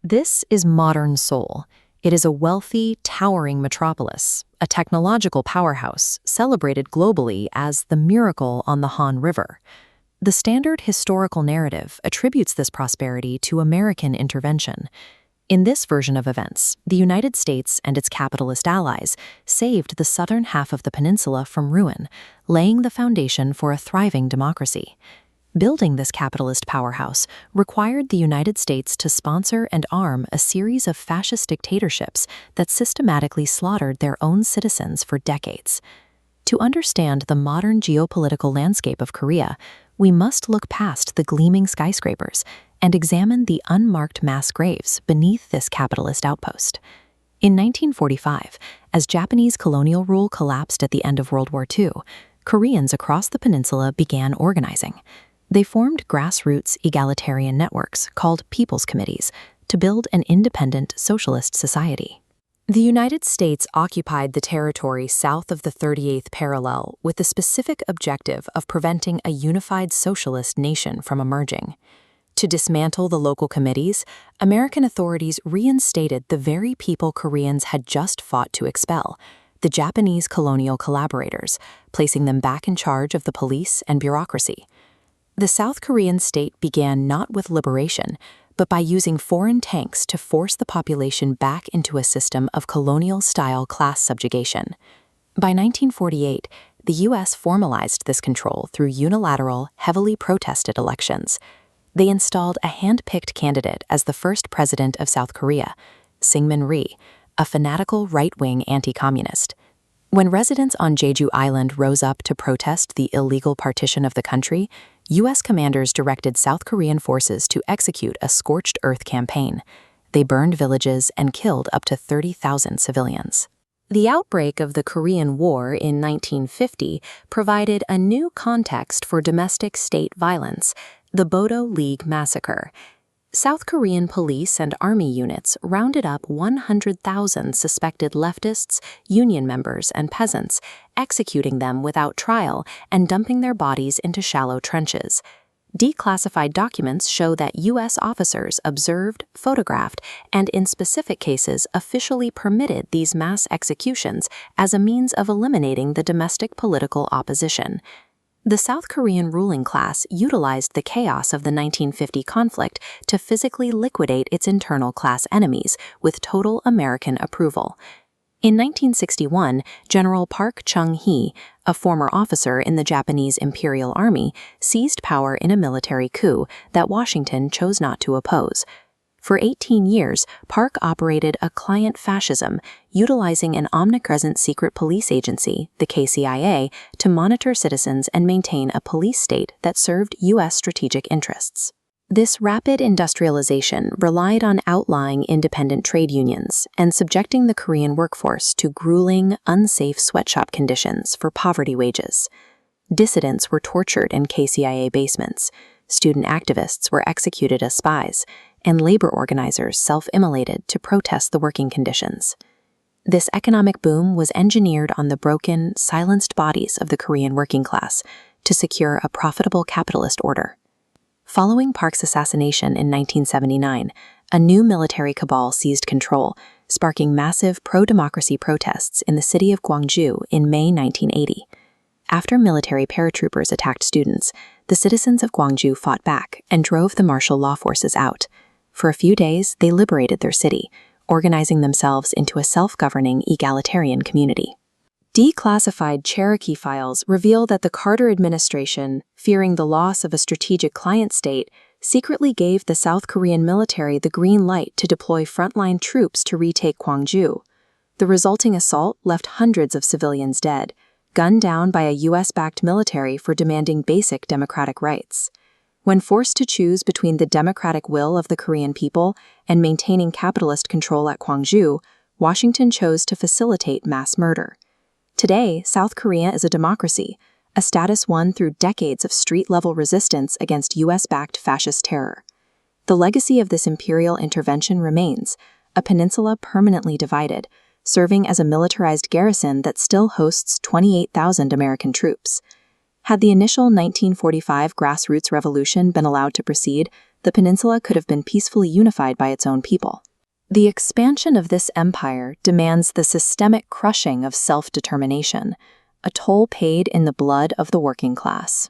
This is modern Seoul. It is a wealthy, towering metropolis, a technological powerhouse celebrated globally as the miracle on the Han River. The standard historical narrative attributes this prosperity to American intervention. In this version of events, the United States and its capitalist allies saved the southern half of the peninsula from ruin, laying the foundation for a thriving democracy. Building this capitalist powerhouse required the United States to sponsor and arm a series of fascist dictatorships that systematically slaughtered their own citizens for decades. To understand the modern geopolitical landscape of Korea, we must look past the gleaming skyscrapers and examine the unmarked mass graves beneath this capitalist outpost. In 1945, as Japanese colonial rule collapsed at the end of World War II, Koreans across the peninsula began organizing. They formed grassroots egalitarian networks called People's Committees to build an independent socialist society. The United States occupied the territory south of the 38th parallel with the specific objective of preventing a unified socialist nation from emerging. To dismantle the local committees, American authorities reinstated the very people Koreans had just fought to expel, the Japanese colonial collaborators, placing them back in charge of the police and bureaucracy. The South Korean state began not with liberation, but by using foreign tanks to force the population back into a system of colonial-style class subjugation. By 1948, the U.S. formalized this control through unilateral, heavily protested elections. They installed a hand-picked candidate as the first president of South Korea, Syngman Rhee, a fanatical right-wing anti-communist. When residents on Jeju Island rose up to protest the illegal partition of the country, U.S. commanders directed South Korean forces to execute a scorched earth campaign. They burned villages and killed up to 30,000 civilians. The outbreak of the Korean War in 1950 provided a new context for domestic state violence, the Bodo League Massacre. South Korean police and army units rounded up 100,000 suspected leftists, union members, and peasants, executing them without trial and dumping their bodies into shallow trenches. Declassified documents show that U.S. officers observed, photographed, and in specific cases officially permitted these mass executions as a means of eliminating the domestic political opposition. The South Korean ruling class utilized the chaos of the 1950 conflict to physically liquidate its internal class enemies with total American approval. In 1961, General Park Chung-hee, a former officer in the Japanese Imperial Army, seized power in a military coup that Washington chose not to oppose. For 18 years, Park operated a client fascism, utilizing an omnipresent secret police agency, the KCIA, to monitor citizens and maintain a police state that served U.S. strategic interests. This rapid industrialization relied on outlying independent trade unions and subjecting the Korean workforce to grueling, unsafe sweatshop conditions for poverty wages. Dissidents were tortured in KCIA basements, student activists were executed as spies, and labor organizers self-immolated to protest the working conditions. This economic boom was engineered on the broken, silenced bodies of the Korean working class to secure a profitable capitalist order. Following Park's assassination in 1979, a new military cabal seized control, sparking massive pro-democracy protests in the city of Gwangju in May 1980. After military paratroopers attacked students, the citizens of Gwangju fought back and drove the martial law forces out. For a few days, they liberated their city, organizing themselves into a self-governing egalitarian community. Declassified Cherokee files reveal that the Carter administration, fearing the loss of a strategic client state, secretly gave the South Korean military the green light to deploy frontline troops to retake Gwangju. The resulting assault left hundreds of civilians dead, gunned down by a U.S.-backed military for demanding basic democratic rights. When forced to choose between the democratic will of the Korean people and maintaining capitalist control at Gwangju, Washington chose to facilitate mass murder. Today, South Korea is a democracy, a status won through decades of street-level resistance against U.S.-backed fascist terror. The legacy of this imperial intervention remains, a peninsula permanently divided, serving as a militarized garrison that still hosts 28,000 American troops. Had the initial 1945 grassroots revolution been allowed to proceed, the peninsula could have been peacefully unified by its own people. The expansion of this empire demands the systemic crushing of self-determination, a toll paid in the blood of the working class.